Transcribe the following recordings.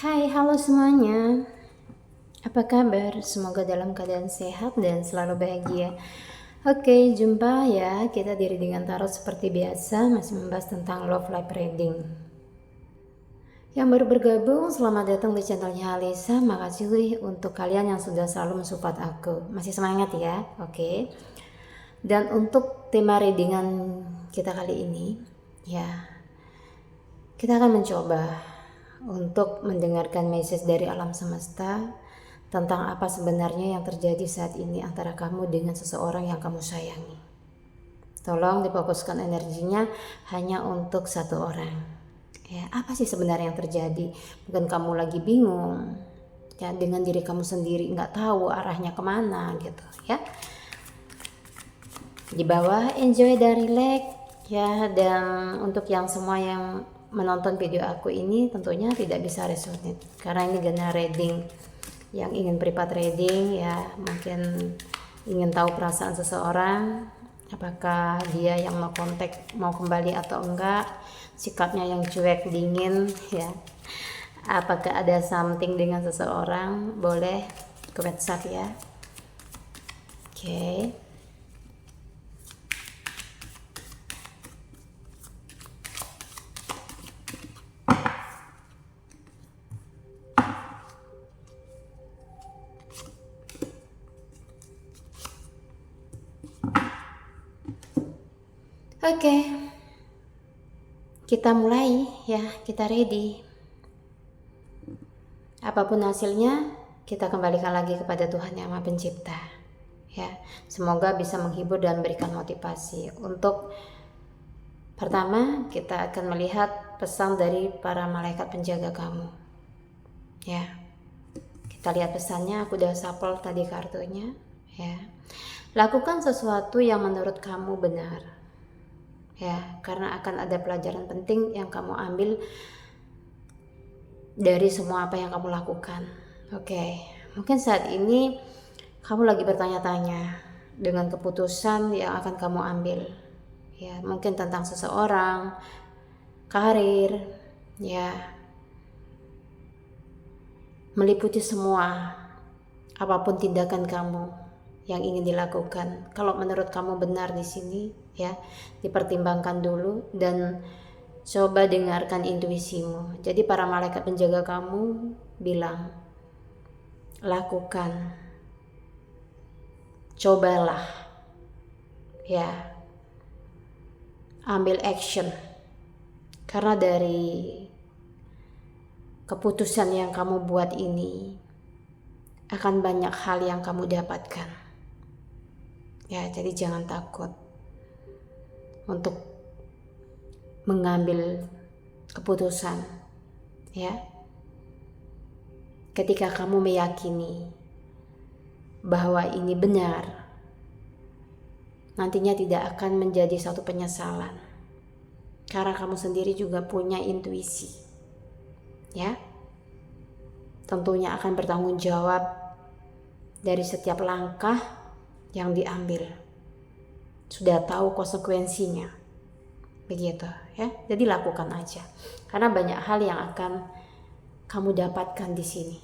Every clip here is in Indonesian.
Hai, halo semuanya. Apa kabar? Semoga dalam keadaan sehat dan selalu bahagia. Oke, jumpa ya. Kita di Readingan Tarot seperti biasa, masih membahas tentang love life reading. Yang baru bergabung, selamat datang di channelnya Alisa. Makasih untuk kalian yang sudah selalu mensupport aku. Masih semangat ya, oke. Dan untuk tema readingan kita kali ini, ya, kita akan mencoba untuk mendengarkan message dari alam semesta tentang apa sebenarnya yang terjadi saat ini antara kamu dengan seseorang yang kamu sayangi. Tolong difokuskan energinya hanya untuk satu orang. Ya, apa sih sebenarnya yang terjadi? Mungkin kamu lagi bingung, ya, dengan diri kamu sendiri, nggak tahu arahnya kemana gitu, ya. Di bawah enjoy dan relax, ya. Dan untuk yang semua yang menonton video aku ini tentunya tidak bisa resonate karena ini gana reading. Yang ingin privat reading, ya, mungkin ingin tahu perasaan seseorang, apakah dia yang mau kontak, mau kembali atau enggak, sikapnya yang cuek dingin, ya, apakah ada something dengan seseorang, boleh ke WhatsApp ya. Oke. Oke, kita mulai ya, kita ready. Apapun hasilnya, kita kembalikan lagi kepada Tuhan Yang Maha Pencipta. Ya, semoga bisa menghibur dan memberikan motivasi. Untuk pertama, kita akan melihat pesan dari para malaikat penjaga kamu. Ya, kita lihat pesannya. Aku udah shuffle tadi kartunya. Ya, lakukan sesuatu yang menurut kamu benar. Ya, karena akan ada pelajaran penting yang kamu ambil dari semua apa yang kamu lakukan. Oke, mungkin saat ini kamu lagi bertanya-tanya dengan keputusan yang akan kamu ambil. Ya, mungkin tentang seseorang, karir, ya, meliputi semua, apapun tindakan kamu yang ingin dilakukan. Kalau menurut kamu benar di sini, ya, dipertimbangkan dulu dan coba dengarkan intuisimu. Jadi para malaikat penjaga kamu bilang, lakukan, cobalah, ya, ambil action. Karena dari keputusan yang kamu buat ini akan banyak hal yang kamu dapatkan. Ya, jadi jangan takut untuk mengambil keputusan, ya. Ketika kamu meyakini bahwa ini benar, nantinya tidak akan menjadi suatu penyesalan. Karena kamu sendiri juga punya intuisi, ya. Tentunya akan bertanggung jawab dari setiap langkah yang diambil. Sudah tahu konsekuensinya. Begitu, ya. Jadi lakukan aja. Karena banyak hal yang akan kamu dapatkan di sini.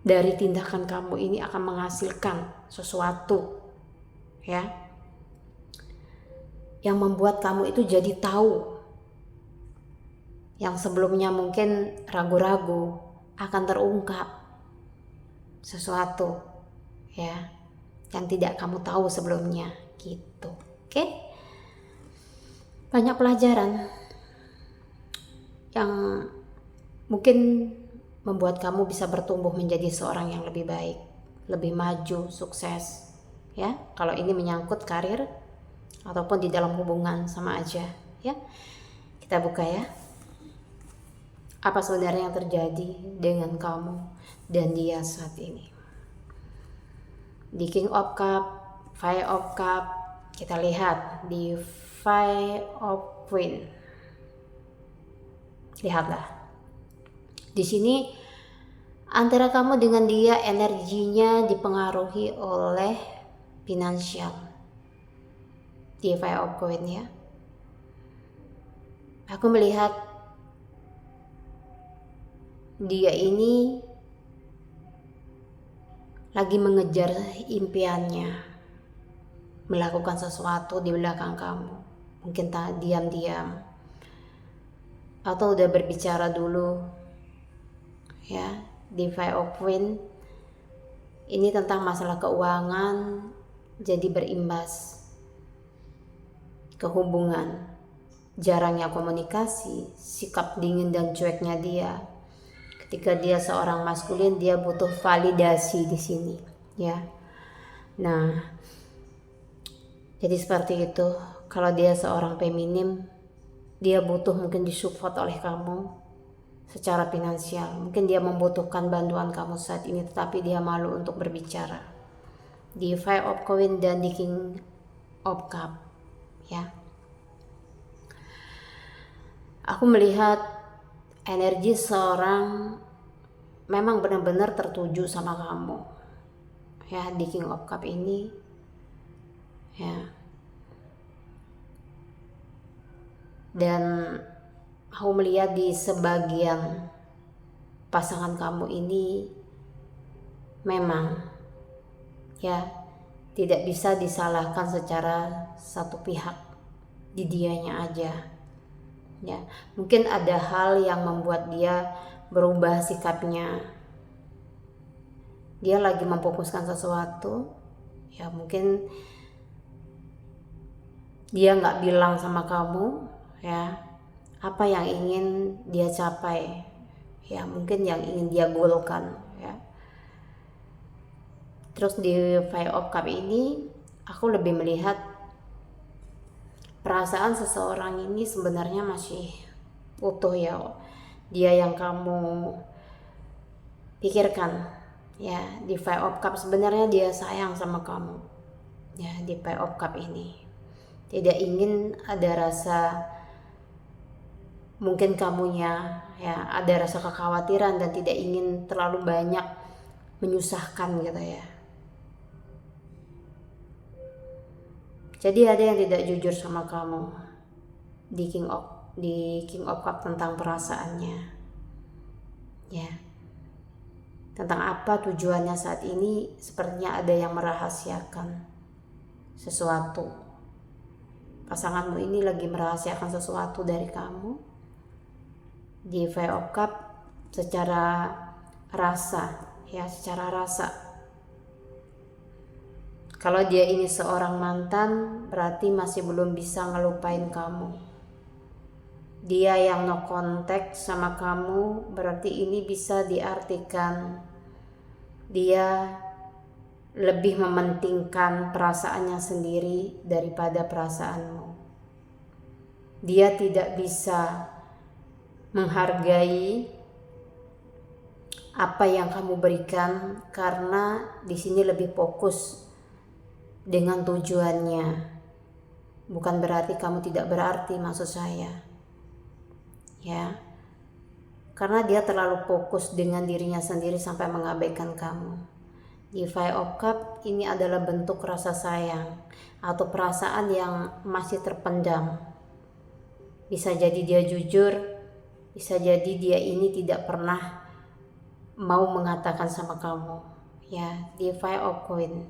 Dari tindakan kamu ini akan menghasilkan sesuatu, ya, yang membuat kamu itu jadi tahu yang sebelumnya mungkin ragu-ragu akan terungkap sesuatu, ya, yang tidak kamu tahu sebelumnya gitu. Oke? Banyak pelajaran yang mungkin membuat kamu bisa bertumbuh menjadi seorang yang lebih baik, lebih maju, sukses, ya. Kalau ini menyangkut karir ataupun di dalam hubungan sama aja, ya. Kita buka ya. Apa sebenarnya yang terjadi dengan kamu dan dia saat ini? Di King of Cup, Five of Cup, kita lihat di Five of Queen. Lihatlah. Di sini antara kamu dengan dia energinya dipengaruhi oleh finansial. Di Five of Queen, ya. Aku melihat dia ini lagi mengejar impiannya, melakukan sesuatu di belakang kamu, mungkin tak diam-diam atau udah berbicara dulu ya. Di Five of Wands ini tentang masalah keuangan, jadi berimbas ke hubungan, jarangnya komunikasi, sikap dingin dan cueknya dia. Ketika dia seorang maskulin, dia butuh validasi di sini, ya. Nah, jadi seperti itu. Kalau dia seorang feminim, dia butuh mungkin disupport oleh kamu secara finansial. Mungkin dia membutuhkan bantuan kamu saat ini, tetapi dia malu untuk berbicara. Di Five of Coins dan di King of Cup, ya. Aku melihat energi seorang memang benar-benar tertuju sama kamu, ya, di King of Cup ini, ya. Dan aku melihat di sebagian pasangan kamu ini memang, ya, tidak bisa disalahkan secara satu pihak, di dianya aja. Ya, mungkin ada hal yang membuat dia berubah sikapnya. Dia lagi memfokuskan sesuatu, ya mungkin dia nggak bilang sama kamu, ya, apa yang ingin dia capai, ya mungkin yang ingin dia goalkan, ya. Terus di Five of Cup ini, aku lebih melihat perasaan seseorang ini sebenarnya masih utuh, ya. Dia yang kamu pikirkan, ya. Di Five of Cup sebenarnya dia sayang sama kamu, ya. Di Five of Cup ini tidak ingin ada rasa, mungkin kamunya, ya, ada rasa kekhawatiran dan tidak ingin terlalu banyak menyusahkan gitu, ya. Jadi ada yang tidak jujur sama kamu di King of Cup tentang perasaannya, ya. Tentang apa tujuannya saat ini, sepertinya ada yang merahasiakan sesuatu. Pasanganmu ini lagi merahasiakan sesuatu dari kamu. Di Five of Cup secara rasa, ya, secara rasa. Kalau dia ini seorang mantan, berarti masih belum bisa ngelupain kamu. Dia yang no contact sama kamu, berarti ini bisa diartikan dia lebih mementingkan perasaannya sendiri daripada perasaanmu. Dia tidak bisa menghargai apa yang kamu berikan karena di sini lebih fokus dengan tujuannya. Bukan berarti kamu tidak berarti, maksud saya, ya. Karena dia terlalu fokus dengan dirinya sendiri sampai mengabaikan kamu. Di Five of Cup ini adalah bentuk rasa sayang atau perasaan yang masih terpendam. Bisa jadi dia jujur, bisa jadi dia ini tidak pernah mau mengatakan sama kamu, ya. Di Five of Coins,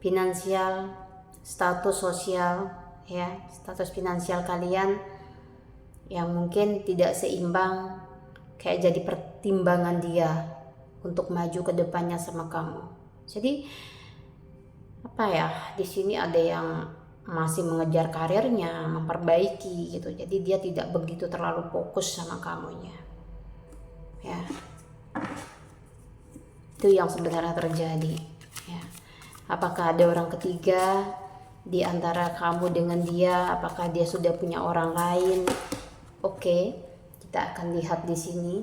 finansial, status sosial, ya, status finansial kalian yang mungkin tidak seimbang, kayak jadi pertimbangan dia untuk maju ke depannya sama kamu. Jadi apa ya, di sini ada yang masih mengejar karirnya, memperbaiki gitu. Jadi dia tidak begitu terlalu fokus sama kamunya, ya. Itu yang sebenarnya terjadi, ya. Apakah ada orang ketiga di antara kamu dengan dia? Apakah dia sudah punya orang lain? Oke, kita akan lihat di sini.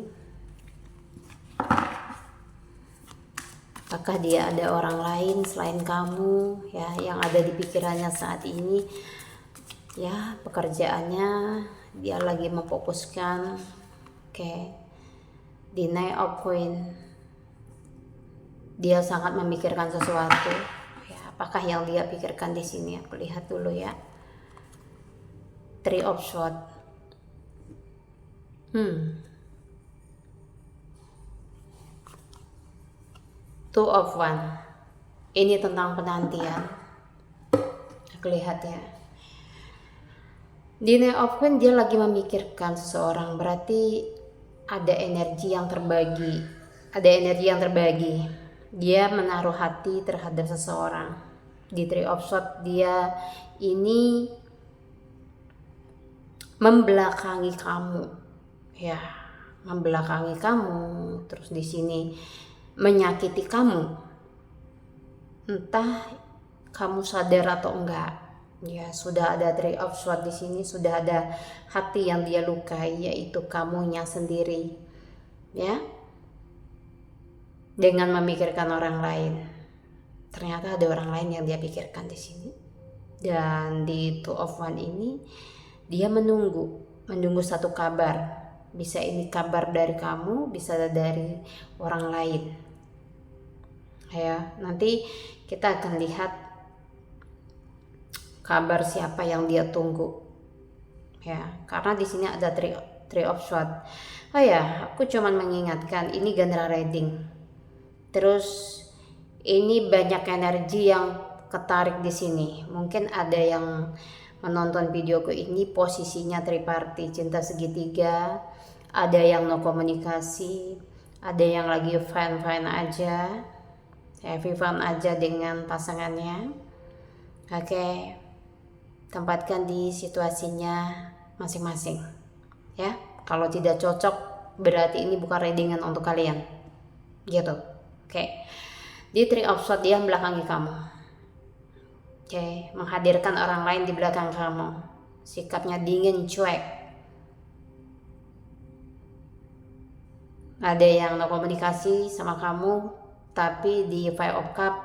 Apakah dia ada orang lain selain kamu, ya, yang ada di pikirannya saat ini? Ya, pekerjaannya dia lagi memfokuskan. Oke. Di Knight of Coins, dia sangat memikirkan sesuatu. Ya, apakah yang dia pikirkan di sini? Aku lihat dulu, ya. Three of Swords. Two of One. Ini tentang penantian. Aku lihat ya. Di Nine of One dia lagi memikirkan seseorang, berarti ada energi yang terbagi. Ada energi yang terbagi. Dia menaruh hati terhadap seseorang. Di Three of Swords dia ini membelakangi kamu, ya, membelakangi kamu, terus di sini menyakiti kamu, entah kamu sadar atau enggak. Ya, sudah ada Three of Swords di sini, sudah ada hati yang dia lukai, yaitu kamunya sendiri, ya, dengan memikirkan orang lain. Ternyata ada orang lain yang dia pikirkan di sini. Dan di Two of One ini dia menunggu satu kabar. Bisa ini kabar dari kamu, bisa dari orang lain. Ya, nanti kita akan lihat kabar siapa yang dia tunggu. Ya, karena di sini ada Three of Swords. Oh ya, aku cuman mengingatkan ini general reading. Terus ini banyak energi yang ketarik di sini. Mungkin ada yang menonton videoku ini posisinya triparty, cinta segitiga, ada yang no komunikasi, ada yang lagi fine aja, happy fun aja dengan pasangannya. Oke, tempatkan di situasinya masing-masing, ya. Kalau tidak cocok berarti ini bukan readingan untuk kalian, gitu. Oke. Di Three of Swords dia membelakangi kamu. Oke, menghadirkan orang lain di belakang kamu. Sikapnya dingin, cuek. Ada yang no komunikasi sama kamu, tapi di Five of Cups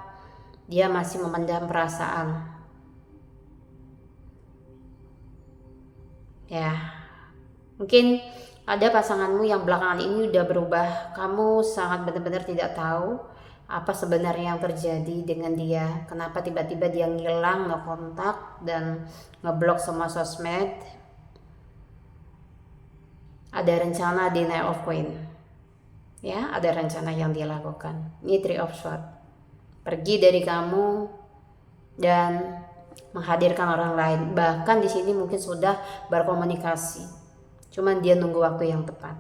dia masih memendam perasaan. Ya, mungkin ada pasanganmu yang belakangan ini udah berubah. Kamu sangat benar-benar tidak tahu apa sebenarnya yang terjadi dengan dia, kenapa tiba-tiba dia ngilang, no kontak, dan ngeblok semua sosmed. Ada rencana di Nine of Coins, ya, ada rencana yang dia lakukan. Ini Three of Swords, pergi dari kamu dan menghadirkan orang lain. Bahkan di sini mungkin sudah berkomunikasi, cuman dia nunggu waktu yang tepat.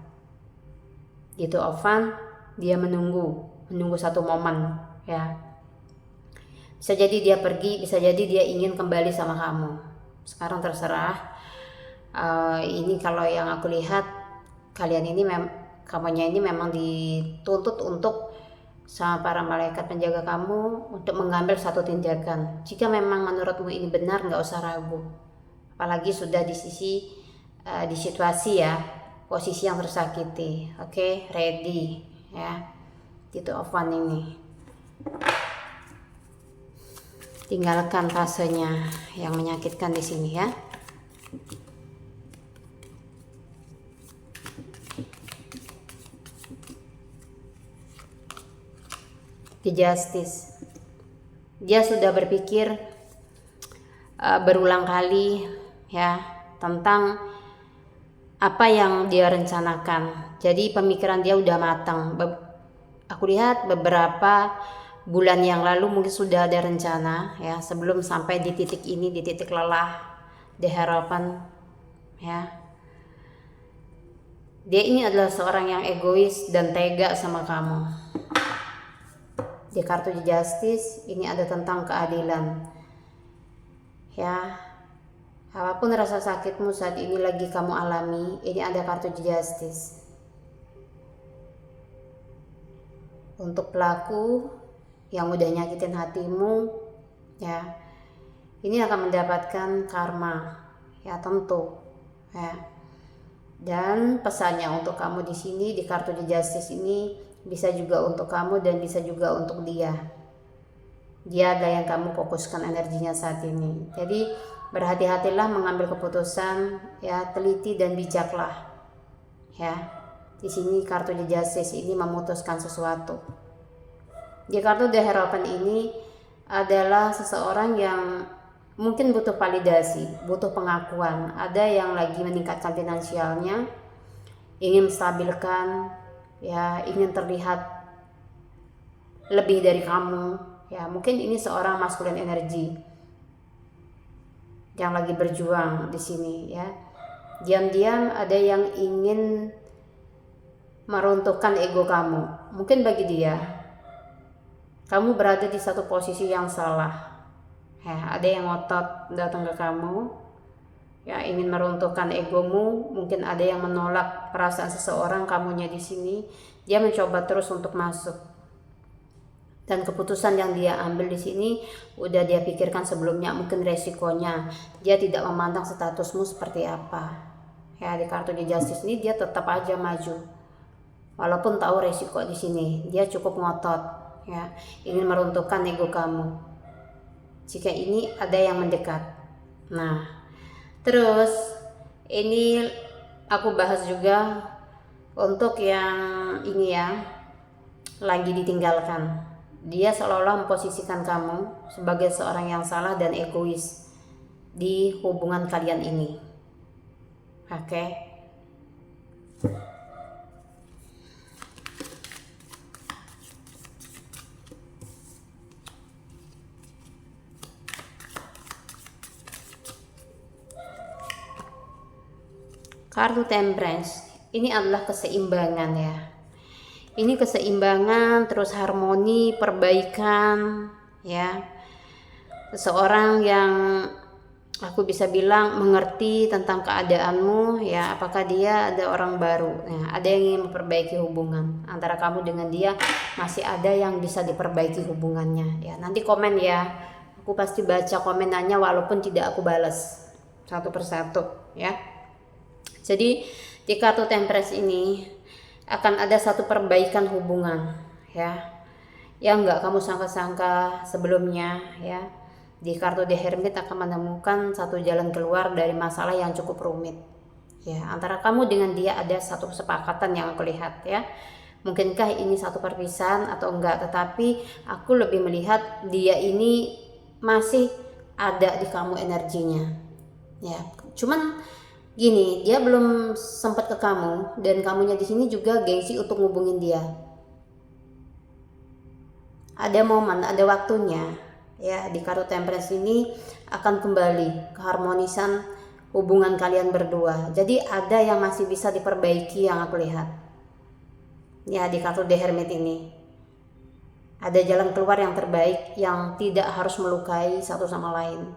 Itu Ovan, dia menunggu satu momen, ya. Bisa jadi dia pergi, bisa jadi dia ingin kembali sama kamu. Sekarang terserah. Ini kalau yang aku lihat, kalian ini kamunya ini memang dituntut untuk sama para malaikat penjaga kamu untuk mengambil satu tindakan. Jika memang menurutmu ini benar, nggak usah ragu. Apalagi sudah di situasi ya, posisi yang tersakiti. Oke, ready, ya. Itu of One ini. Tinggalkan fasenya yang menyakitkan di sini ya. The Justice. Dia sudah berpikir berulang kali ya tentang apa yang dia rencanakan. Jadi pemikiran dia udah matang. Aku lihat beberapa bulan yang lalu mungkin sudah ada rencana ya, sebelum sampai di titik ini, di titik lelah, di harapan ya. Dia ini adalah seorang yang egois dan tega sama kamu. Di kartu The Justice ini ada tentang keadilan. Ya. Apapun rasa sakitmu saat ini lagi kamu alami, ini ada kartu The Justice. Untuk pelaku yang udah nyakitin hatimu, ya, ini akan mendapatkan karma, ya tentu, ya. Dan pesannya untuk kamu di sini di kartu The Justice ini bisa juga untuk kamu dan bisa juga untuk dia. Dia ada yang kamu fokuskan energinya saat ini. Jadi berhati-hatilah mengambil keputusan, ya, teliti dan bijaklah, ya. Di sini kartu The Justice ini memutuskan sesuatu. Di kartu The Hierophant ini adalah seseorang yang mungkin butuh validasi, butuh pengakuan. Ada yang lagi meningkatkan finansialnya, ingin menstabilkan, ya, ingin terlihat lebih dari kamu. Ya, mungkin ini seorang masculine energy yang lagi berjuang di sini ya. Diam-diam ada yang ingin meruntuhkan ego kamu. Mungkin bagi dia kamu berada di satu posisi yang salah. Ya, ada yang ngotot datang ke kamu, ya ingin meruntuhkan egomu. Mungkin ada yang menolak perasaan seseorang, kamunya di sini. Dia mencoba terus untuk masuk. Dan keputusan yang dia ambil di sini udah dia pikirkan sebelumnya, mungkin resikonya. Dia tidak memandang statusmu seperti apa. Ya, di kartu di Justice ini dia tetap aja maju. Walaupun tahu resiko di sini, dia cukup ngotot, ya, ingin meruntuhkan ego kamu. Jika ini ada yang mendekat. Nah, terus ini aku bahas juga untuk yang ini ya, lagi ditinggalkan. Dia seolah-olah memposisikan kamu sebagai seorang yang salah dan egois di hubungan kalian ini. Oke. Kartu Temperance ini adalah keseimbangan ya. Ini keseimbangan, terus harmoni, perbaikan ya. Seseorang yang aku bisa bilang mengerti tentang keadaanmu ya. Apakah dia ada orang baru ya, ada yang ingin memperbaiki hubungan antara kamu dengan dia, masih ada yang bisa diperbaiki hubungannya ya. Nanti komen ya, aku pasti baca komenannya walaupun tidak aku balas satu persatu ya. Jadi di kartu Temperance ini akan ada satu perbaikan hubungan ya, yang nggak kamu sangka-sangka sebelumnya ya. Di kartu The Hermit akan menemukan satu jalan keluar dari masalah yang cukup rumit ya. Antara kamu dengan dia ada satu kesepakatan yang aku lihat ya. Mungkinkah ini satu perpisahan atau enggak, tetapi aku lebih melihat dia ini masih ada di kamu energinya ya. Cuman gini, dia belum sempat ke kamu, dan kamunya di sini juga gengsi untuk ngubungin dia. Ada momen, ada waktunya ya. Di kartu Temperance ini akan kembali keharmonisan hubungan kalian berdua. Jadi ada yang masih bisa diperbaiki yang aku lihat ya. Di kartu The Hermit ini ada jalan keluar yang terbaik yang tidak harus melukai satu sama lain.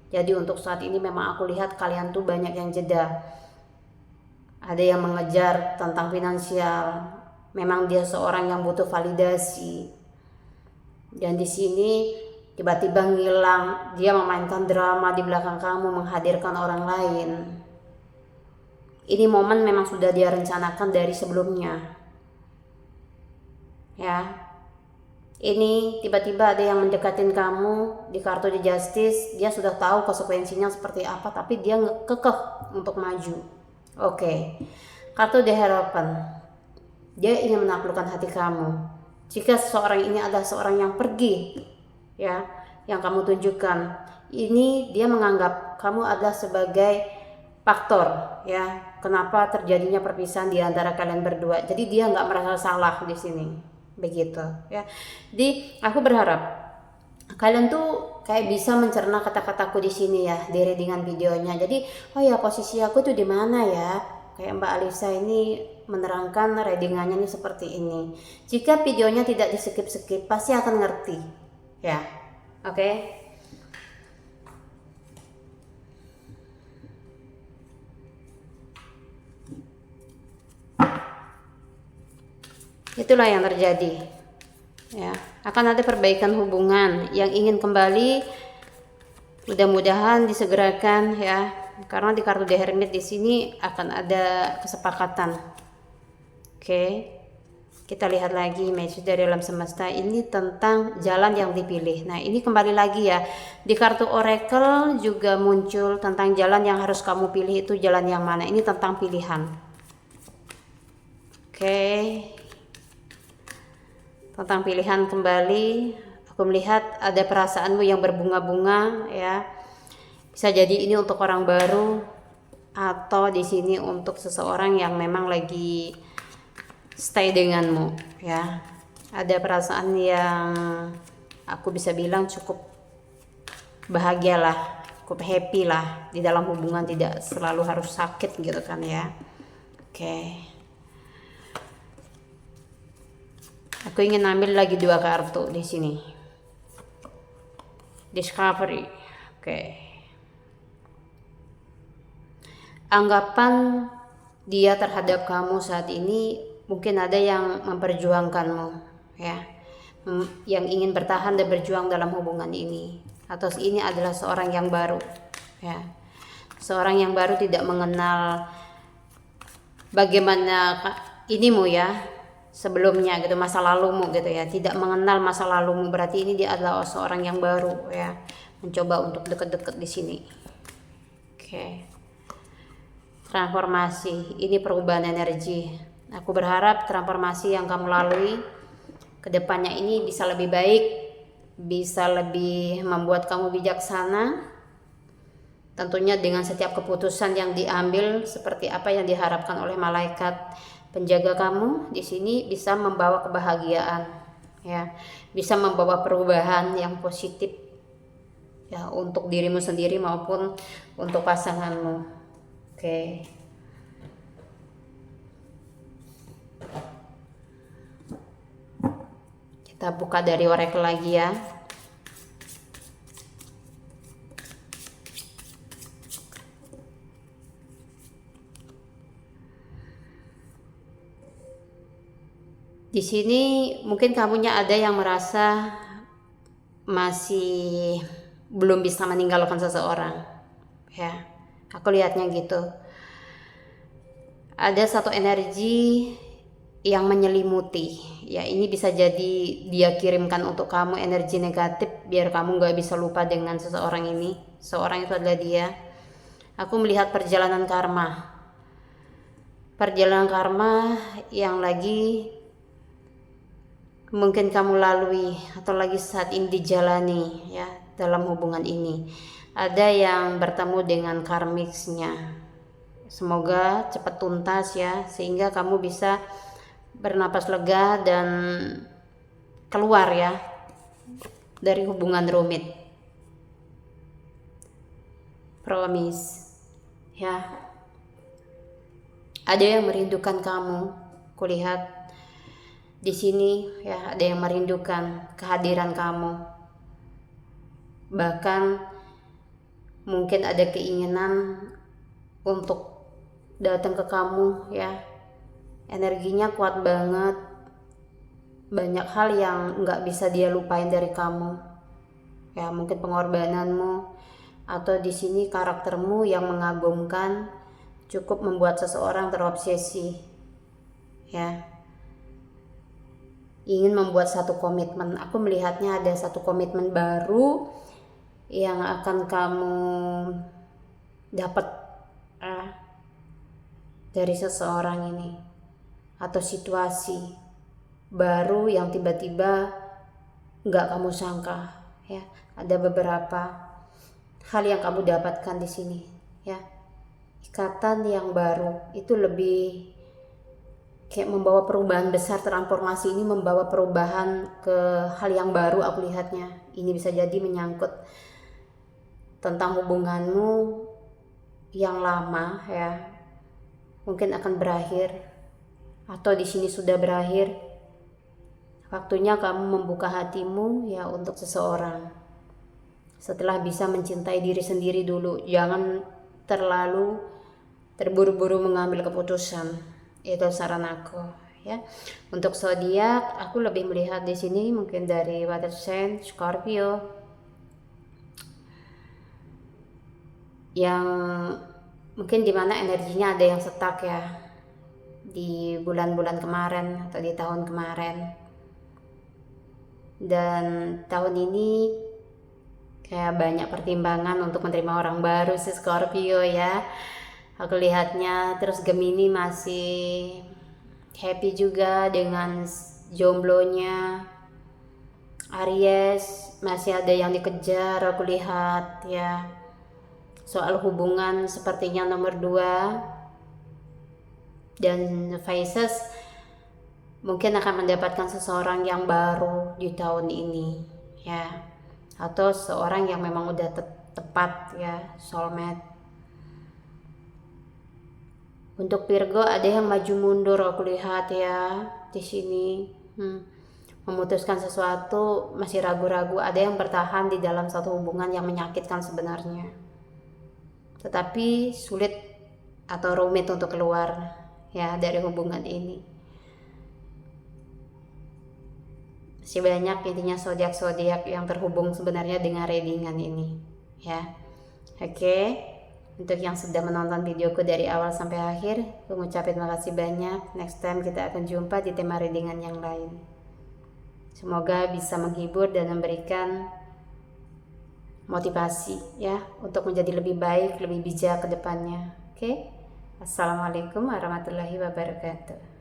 Jadi untuk saat ini memang aku lihat kalian tuh banyak yang jeda. Ada yang mengejar tentang finansial. Memang dia seorang yang butuh validasi. Dan di sini tiba-tiba ngilang. Dia memainkan drama di belakang kamu, menghadirkan orang lain. Ini momen memang sudah dia rencanakan dari sebelumnya. Ya. Ini tiba-tiba ada yang mendekatin kamu di kartu di Justice. Dia sudah tahu konsekuensinya seperti apa, tapi dia kekeh untuk maju. Oke. Kartu The Hierophant. Dia ingin menaklukkan hati kamu. Jika seseorang ini adalah seorang yang pergi ya, yang kamu tunjukkan, ini dia menganggap kamu adalah sebagai faktor ya, kenapa terjadinya perpisahan di antara kalian berdua. Jadi dia nggak merasa salah di sini. Begitu ya. Jadi aku berharap kalian tuh kayak bisa mencerna kata-kataku di sini ya, di readingan videonya. Jadi oh ya, posisi aku tuh di mana ya, kayak Mbak Alisa ini menerangkan readingannya nih seperti ini. Jika videonya tidak di skip-skip pasti akan ngerti ya. Oke. Itulah yang terjadi ya. Akan ada perbaikan hubungan yang ingin kembali, mudah-mudahan disegerakan ya, karena di kartu The Hermit di sini akan ada kesepakatan. Oke, kita lihat lagi message dari alam semesta ini tentang jalan yang dipilih. Nah ini kembali lagi ya, di kartu Oracle juga muncul tentang jalan yang harus kamu pilih, itu jalan yang mana. Ini tentang pilihan. Oke, tentang pilihan kembali. Aku melihat ada perasaanmu yang berbunga-bunga ya. Bisa jadi ini untuk orang baru, atau di sini untuk seseorang yang memang lagi stay denganmu ya. ada perasaan yang aku bisa bilang cukup bahagia lah, cukup happy lah di dalam hubungan, tidak selalu harus sakit gitu kan ya. Oke. Aku ingin ambil lagi 2 kartu di sini. Discovery. Oke. Anggapan dia terhadap kamu saat ini, mungkin ada yang memperjuangkanmu ya, yang ingin bertahan dan berjuang dalam hubungan ini, atau ini adalah seorang yang baru ya, seorang yang baru tidak mengenal bagaimana inimu ya sebelumnya gitu, masa lalumu gitu ya, tidak mengenal masa lalumu, berarti ini dia adalah seorang yang baru ya, mencoba untuk deket-deket di sini. Oke. Transformasi, ini perubahan energi. Aku berharap transformasi yang kamu lalui kedepannya ini bisa lebih baik, bisa lebih membuat kamu bijaksana. Tentunya dengan setiap keputusan yang diambil seperti apa yang diharapkan oleh malaikat penjaga kamu di sini, bisa membawa kebahagiaan ya, bisa membawa perubahan yang positif ya, untuk dirimu sendiri maupun untuk pasanganmu. Oke. Kita buka dari oracle lagi ya. Di sini mungkin kamunya ada yang merasa masih belum bisa meninggalkan seseorang ya, aku lihatnya gitu. Ada satu energi yang menyelimuti ya, ini bisa jadi dia kirimkan untuk kamu energi negatif biar kamu gak bisa lupa dengan seseorang ini. Seorang itu adalah dia. Aku melihat perjalanan karma yang lagi mungkin kamu lalui atau lagi saat ini dijalani ya dalam hubungan ini. Ada yang bertemu dengan karmiksnya, semoga cepat tuntas ya, sehingga kamu bisa bernapas lega dan keluar ya dari hubungan rumit. Promise ya, ada yang merindukan kamu, kulihat di sini ya, ada yang merindukan kehadiran kamu. Bahkan mungkin ada keinginan untuk datang ke kamu ya. Energinya kuat banget. Banyak hal yang nggak bisa dia lupain dari kamu. Ya, mungkin pengorbananmu atau di sini karaktermu yang mengagumkan cukup membuat seseorang terobsesi. Ya. Ingin membuat satu komitmen. Aku melihatnya ada satu komitmen baru yang akan kamu dapat dari seseorang ini, atau situasi baru yang tiba-tiba nggak kamu sangka ya. Ada beberapa hal yang kamu dapatkan di sini ya. Ikatan yang baru itu lebih kayak membawa perubahan besar. Transformasi ini membawa perubahan ke hal yang baru, aku lihatnya. Ini bisa jadi menyangkut tentang hubunganmu yang lama ya, mungkin akan berakhir atau di sini sudah berakhir. Waktunya kamu membuka hatimu ya untuk seseorang. Setelah bisa mencintai diri sendiri dulu, jangan terlalu terburu-buru mengambil keputusan. Itu saran aku ya. Untuk zodiak, aku lebih melihat di sini mungkin dari water sign Scorpio yang mungkin dimana energinya ada yang stuck ya di bulan-bulan kemarin atau di tahun kemarin, dan tahun ini kayak banyak pertimbangan untuk menerima orang baru si Scorpio ya, aku lihatnya. Terus Gemini masih happy juga dengan jomblonya. Aries masih ada yang dikejar, aku lihat ya. Soal hubungan sepertinya nomor 2. Dan Pisces mungkin akan mendapatkan seseorang yang baru di tahun ini ya, atau seorang yang memang udah tepat ya, soulmate. Untuk Virgo ada yang maju mundur aku lihat ya di sini. Memutuskan sesuatu masih ragu-ragu, ada yang bertahan di dalam satu hubungan yang menyakitkan sebenarnya, tetapi sulit atau rumit untuk keluar ya dari hubungan ini. Masih banyak intinya zodiak-zodiak yang terhubung sebenarnya dengan readingan ini ya. Oke. Untuk yang sudah menonton videoku dari awal sampai akhir, aku ngucapin makasih banyak. Next time kita akan jumpa di tema readingan yang lain. Semoga bisa menghibur dan memberikan motivasi ya untuk menjadi lebih baik, lebih bijak ke depannya. Oke? Assalamualaikum warahmatullahi wabarakatuh.